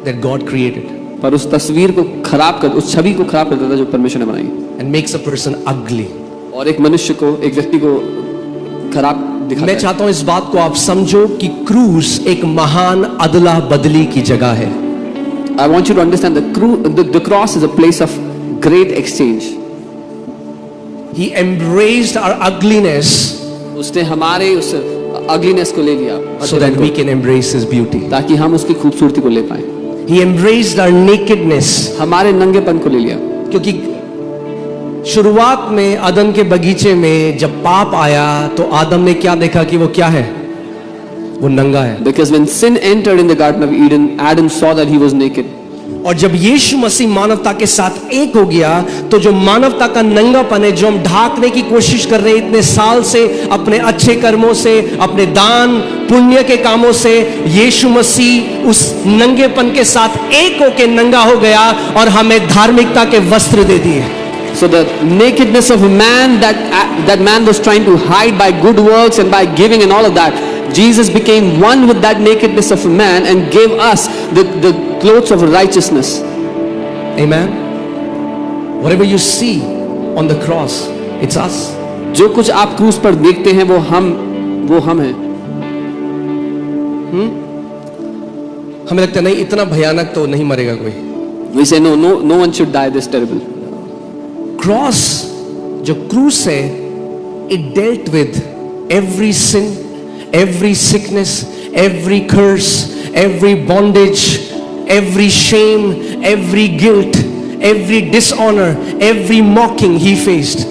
that God created पर उस तस्वीर को खराब कर, उस छवि को खराब कर देता है जो परमेश्वर ने बनाई, and makes a person ugly. और एक मनुष्य को, एक व्यक्ति को खराब दिखाता मैं है। चाहता हूं इस बात को आप समझो कि क्रूस एक महान अदला बदली की जगह है। I want you to understand the cross is a place of great exchange. He embraced our ugliness उसने हमारे उस ugliness को ले लिया so that we can embrace His beauty. ताकि हम उसकी खूबसूरती को ले पाए। He embraced our nakedness. हमारे नंगेपन को ले लिया। क्योंकि शुरुआत में अदन के बगीचे में जब पाप आया तो आदम ने क्या देखा कि वो क्या है, वो नंगा है। Because when sin entered in the Garden of Eden, Adam saw that he was naked. और जब यीशु मसीह मानवता के साथ एक हो गया तो जो मानवता का नंगापन है, जो हम ढाकने की कोशिश कर रहे हैं इतने साल से अपने अच्छे कर्मों से, अपने दान पुण्य के कामों से, यीशु मसीह उस नंगेपन के साथ एक होके नंगा हो गया और हमें धार्मिकता के वस्त्र दे दिए। So the nakedness of man that man was trying to hide by good works and by giving and all of that, Jesus became one with that nakedness of man and gave us the clothes of righteousness. Amen. Whatever you see on the cross, it's us. जो कुछ आप क्रूस पर देखते हैं वो हम हैं। हमें लगता नहीं इतना भयानक तो नहीं मरेगा कोई। We say no one should die this terrible. Cross जो क्रूस है, it dealt with every sin, every sickness, every curse, every bondage, every shame, every guilt, every dishonor, every mocking he faced,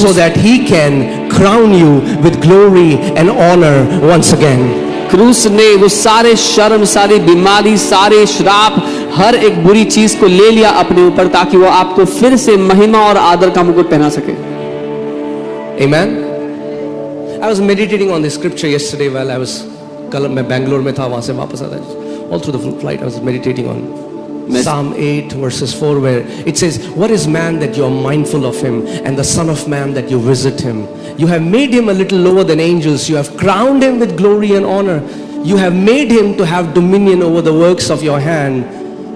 so that he can crown you with glory and honor once again. क्रूस ने वो सारे शर्म, सारी बीमारी, सारे श्राप, हर एक बुरी चीज को ले लिया अपने ऊपर ताकि वो आपको फिर से महिमा और आदर का मुकुट पहना सके। Amen. I was meditating on this scripture yesterday while I was, कल मैं बैंगलोर में था, वहां से वापस आता है, all through the flight I was meditating on Psalm 8 verses 4 where it says, what is man that you are mindful of him, and the son of man that you visit him? You have made him a little lower than angels, you have crowned him with glory and honor, you have made him to have dominion over the works of your hand,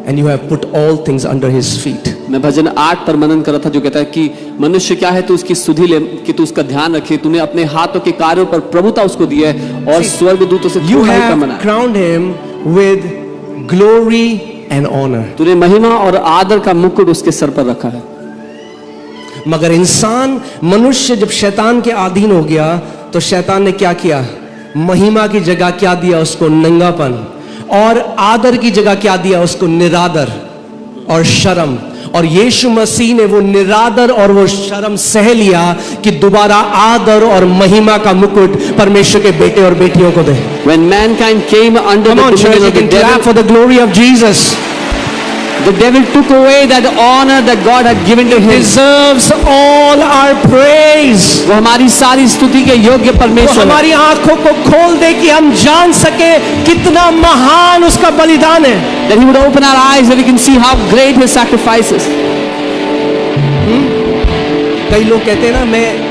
and you have put all things under his feet. मैं भजन 8 पर मनन कर रहा था जो कहता है कि मनुष्य क्या है, तू उसकी सुधि ले, कि तू उसका ध्यान रखे, तूने अपने हाथों के कार्यों पर प्रभुता उसको दी है और स्वर्गदूतों से you have crowned him with glory and honor. तूने महिमा और आदर का मुकुट उसके सर पर रखा है। मगर इंसान, मनुष्य जब शैतान के अधीन हो गया तो शैतान ने क्या किया, महिमा की जगह क्या दिया उसको, नंगापन, और आदर की जगह क्या दिया उसको, निरादर और शर्म। और यीशु मसीह ने वो निरादर और वो शर्म सह लिया कि दोबारा आदर और महिमा का मुकुट परमेश्वर के बेटे और बेटियों को दे। When mankind came under the dominion of the devil, for the glory of Jesus, the devil took away that honor that God had given to him. Deserves all our praise. वो हमारी सारी स्तुति के योग्य परमेश्वर है। हमारी आंखों को खोल दे कि हम जान सके कितना महान उसका बलिदान है। That he would open our eyes so we can see how great his sacrifice is. कई लोग कहते हैं ना, मैं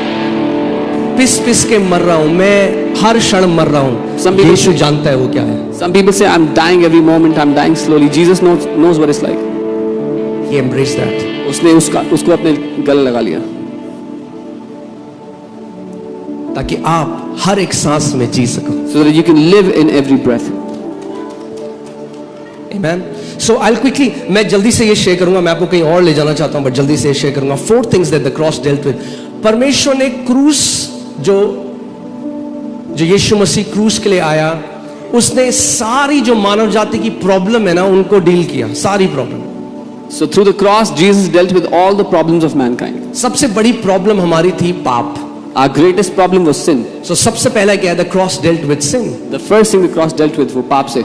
पिस के मर रहा हूं, मैं हर क्षण मर रहा हूं। यीशु जानता है वो क्या है। Some people say I'm dying every moment, I'm dying slowly. Jesus knows what it's like. He embraced that. उसने उसको अपने गले लगा लिया ताकि आप हर एक सांस में जी सको। So that you can live in every breath. Amen. So I'll quickly, मैं जल्दी से ये शेयर करूंगा, मैं आपको कहीं और ले जाना चाहता हूं बट जल्दी से शेयर करूंगा। 4 things that the cross dealt with. परमेश्वर ने क्रूस जो यीशु मसीह क्रूस के लिए आया, उसने सारी जो मानव जाति की प्रॉब्लम है ना उनको डील किया, सारी problem. So through the cross Jesus dealt with all the problems of mankind. सबसे बड़ी प्रॉब्लम हमारी थी पाप। Our greatest problem was sin. So सबसे पहला क्या है, the cross dealt with sin. The first thing the cross dealt with वो पाप से।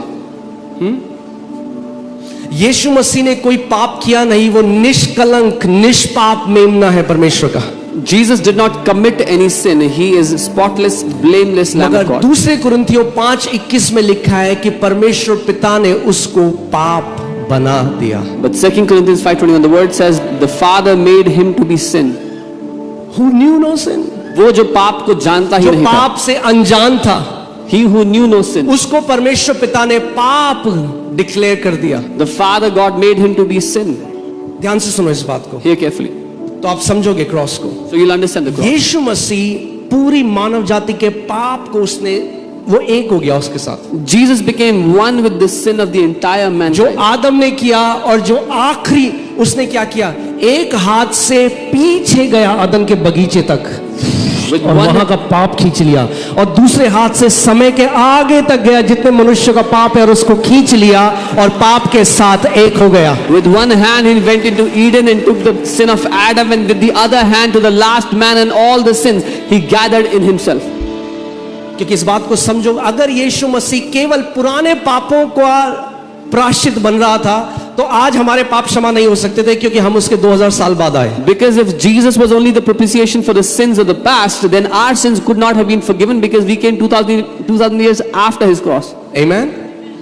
यीशु मसीह ने कोई पाप किया नहीं, वो निष्कलंक निष्पाप मेमना है परमेश्वर का। Jesus did not commit any sin. He is spotless, blameless Lamb of God. दूसरे कुरिन्थियों 5:21 में लिखा है कि परमेश्वर पिता ने उसको पाप बना दिया। But 2 Corinthians 5:21 the word says the Father made him to be sin. Who knew no sin? वो जो पाप को जानता ही नहीं था, पाप से अनजान था, he who knew no sin, उसको परमेश्वर पिता ने पाप डिक्लेयर कर दिया। the Father God made him to be sin. ध्यान से सुनो इस बात को, Hear carefully. तो आप समझोगे क्रॉस को। So you'll understand the cross. यीशु मसीह पूरी मानव जाति के पाप को उसने, वो एक हो गया उसके साथ। Jesus became one with the sin of the entire जो mankind. आदम ने किया और जो आखिरी उसने क्या किया, एक हाथ से पीछे गया आदम के बगीचे तक With और one, वहां का पाप खींच लिया, और दूसरे हाथ से समय के आगे तक गया जितने मनुष्य का पाप है और उसको खींच लिया और पाप के साथ एक हो गया। with one hand he went into Eden and took the sin of Adam, and with the other hand to the last man and all the sins he gathered in himself. क्योंकि इस बात को समझो, अगर यीशु मसीह केवल पुराने पापों का प्रायश्चित बन रहा था तो आज हमारे पाप क्षमा नहीं हो सकते थे, क्योंकि हम उसके 2000 साल बाद आए। Because if Jesus was only the propitiation for the sins of the past, then our sins could not have been forgiven because we came 2000 years after his cross. आमेन।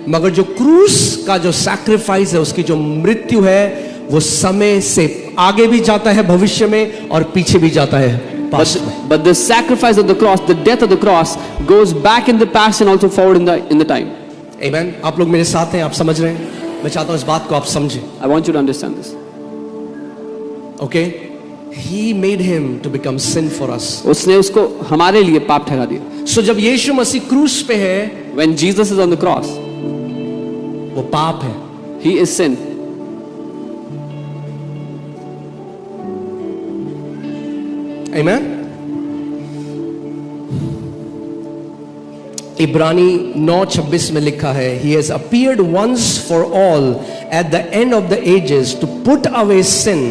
मगर जो क्रूस का जो सैक्रिफाइस है, उसकी जो मृत्यु है, वो समय से आगे भी जाता है भविष्य में और पीछे भी जाता है पास्ट में। But the sacrifice of the cross, the death of the cross, goes back in the past and also forward in the time. आमेन। आप लोग मेरे साथ हैं, आप समझ रहे हैं? मैं चाहता हूं इस बात को आप समझें। I want you to understand this. Okay? He made him to become sin for us. उसने उसको हमारे लिए पाप ठहरा दिया. So जब यीशु मसीह क्रूस पे है, When Jesus is on the cross, वो पाप है। he is sin. आमेन। इब्रानी 9:26 में लिखा है, He has appeared once for all at the end of the ages to put away sin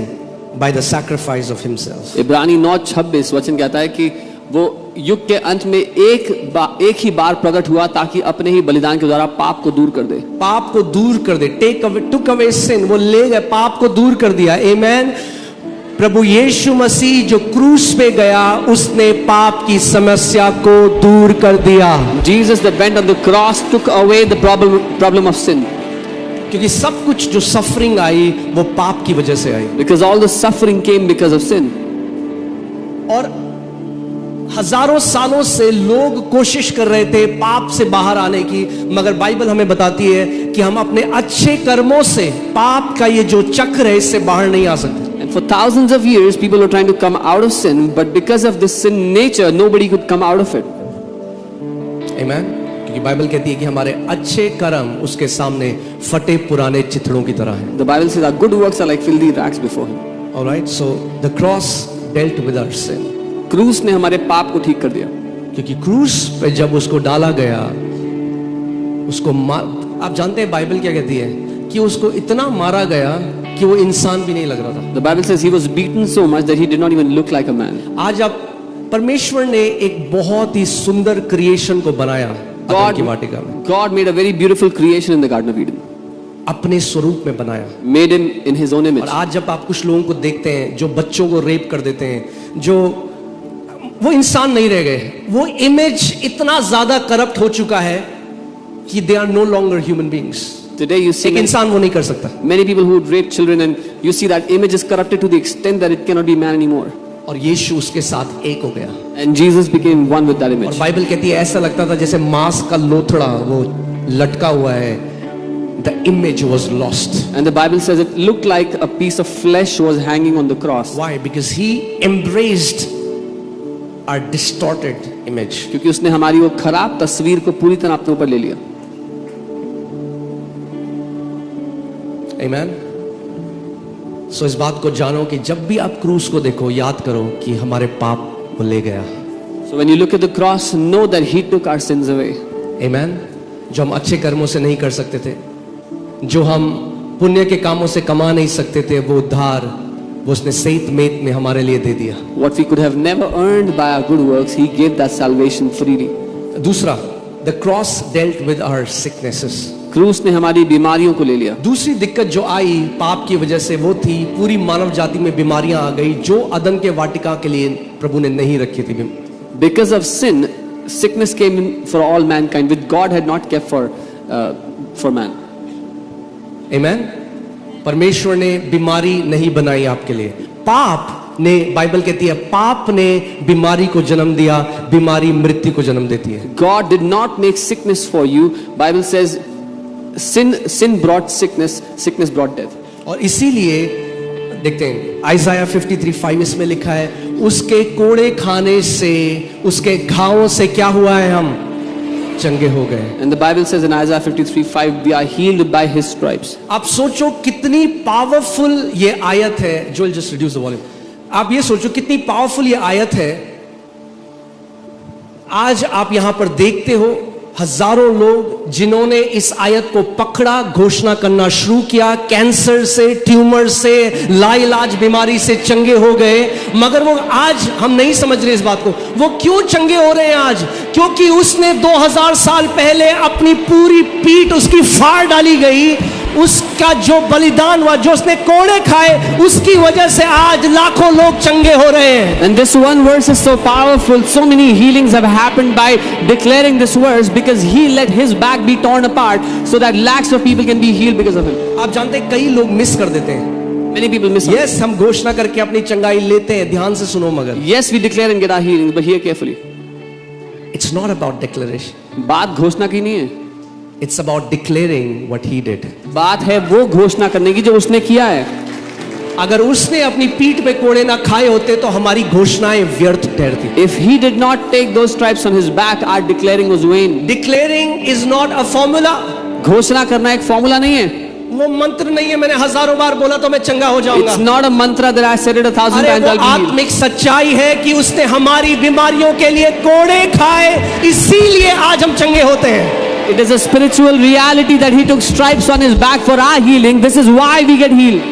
by the sacrifice of himself. इब्रानी 9:26 वचन कहता है कि वो युग के अंत में एक ही बार प्रकट हुआ ताकि अपने ही बलिदान के द्वारा पाप को दूर कर दे। पाप को दूर कर दे, took away sin, वो ले गए, पाप को दूर कर दिया। आमेन। प्रभु यीशु मसीह जो क्रूस पे गया, उसने पाप की समस्या को दूर कर दिया। Jesus that went on the cross took away the problem of sin. क्योंकि सब कुछ जो सफरिंग आई वो पाप की वजह से आई। Because all the suffering came because of sin. और हजारों सालों से लोग कोशिश कर रहे थे पाप से बाहर आने की, मगर बाइबल हमें बताती है कि हम अपने अच्छे कर्मों से पाप का ये जो चक्र है, इससे बाहर नहीं आ सकते। And for thousands of years people were trying to come out of sin, but because of this sin nature nobody could come out of it. Amen. क्योंकि बाइबल कहती है कि हमारे अच्छे कर्म उसके सामने फटे पुराने चिथड़ों की तरह हैं। The Bible says our good works are like filthy rags before him. All right, so the cross dealt with our sin. क्रूस ने हमारे पाप को ठीक कर दिया। क्योंकि क्रूस पे जब उसको डाला गया, उसको आप जानते हैं बाइबल क्या कहती है कि उसको इतना मारा गया कि वो इंसान भी नहीं लग रहा था। The Bible says he was beaten so much that he did not even look like a man. आज आप परमेश्वर ने एक बहुत ही सुंदर क्रिएशन को बनाया अदन की वाटिका में। God made a very beautiful creation in the Garden of Eden. अपने स्वरूप में बनाया। Made him in his own image. और आज जब आप कुछ लोगों को देखते हैं जो बच्चों को रेप कर देते हैं, जो वो इंसान नहीं रह गए, वो इमेज इतना ज्यादा करप्ट हो चुका है कि they are no longer human beings. Today you see एक इंसान वो नहीं कर सकता। many people who would rape children, and you see that image is corrupted to the extent that it cannot be man anymore. और यीशु उसके साथ एक हो गया। And Jesus became one with that और image. बाइबल कहती है ऐसा लगता था जैसे मांस का लोथड़ा वो लटका हुआ है। The image was lost. And the Bible says it looked like a piece of flesh was hanging on the cross. Why? Because he embraced our distorted image. क्योंकि उसने हमारी वो खराब तस्वीर को पूरी तरह अपने ऊपर ले लिया। Amen. So इस बात को जानो कि जब भी आप क्रूस को देखो, याद करो कि हमारे पाप को ले गया। So when you look at the cross, know that he took our sins away. Amen. जो हम अच्छे कर्मों से नहीं कर सकते थे, जो हम पुण्य के कामों से कमा नहीं सकते थे, वो उद्धार वो उसने सहित मेत में हमारे लिए दे दिया। What we could have never earned by our good works, he gave that salvation freely. दूसरा, the cross dealt with our sicknesses. क्रूस ने हमारी बीमारियों को ले लिया। दूसरी दिक्कत जो आई पाप की वजह से वो थी पूरी मानव जाति में बीमारियां आ गई जो अदन के वाटिका के लिए प्रभु ने नहीं रखी थी। Because of sin, sickness came in for all mankind, which God had not kept for man. Amen. परमेश्वर ने बीमारी नहीं बनाई आपके लिए। पाप ने, बाइबल कहती है, पाप ने बीमारी को जन्म दिया, बीमारी मृत्यु को जन्म देती है। God did not make sickness for you. Bible says sin brought sickness, sickness brought death. और इसीलिए देखते हैं आइज़ाया 53:5 इसमें लिखा है, उसके कोड़े खाने से, उसके घावों से क्या हुआ है, हम चंगे हो गए। And the Bible says in Isaiah 53:5, we are healed by his stripes. आप सोचो कितनी पावरफुल ये आयत है। Joel, just reduce the volume. आप ये सोचो कितनी पावरफुल ये आयत है। आज आप यहां पर देखते हो हजारों लोग जिन्होंने इस आयत को पकड़ा, घोषणा करना शुरू किया, कैंसर से, ट्यूमर से, लाइलाज बीमारी से चंगे हो गए। मगर वो आज हम नहीं समझ रहे इस बात को, वो क्यों चंगे हो रहे हैं आज? क्योंकि उसने 2000 साल पहले अपनी पूरी पीठ उसकी फाड़ डाली गई, उसका जो बलिदान हुआ, जो उसने कोड़े खाए, उसकी वजह से आज लाखों लोग चंगे हो रहे हैं। And this one verse is so powerful. So many healings have happened by declaring this verse, because he let his back be torn apart so that lakhs of people can be healed because of him. आप जानते हैं कई लोग miss कर देते हैं। Many people miss out. Yes, हम घोषणा करके अपनी चंगाई लेते हैं, ध्यान से सुनो, मगर Yes, we declare and get our healings, but hear carefully. It's not about declaration, बात घोषणा की नहीं है, it's about declaring what he did. बात है वो घोषणा करने की जो उसने किया है। अगर उसने अपनी पीठ पे कोड़े ना खाए होते तो हमारी घोषणाएं व्यर्थ ठहरती। If he did not take those stripes on his back, our declaring was vain. Declaring is not a formula. घोषणा करना एक फॉर्मूला नहीं है। वो मंत्र नहीं है, मैंने हजारों बार बोला तो मैं चंगा हो जाऊंगा। It's not a mantra that I said it 1,000 अरे times वो I'll be healed. आत्मिक सच्चाई है कि उसने हमारी बीमारियों के लिए कोड़े खाए, इसीलिए आज हम चंगे होते हैं। It is a spiritual reality that he took stripes on his back for our healing. This is why we get healed.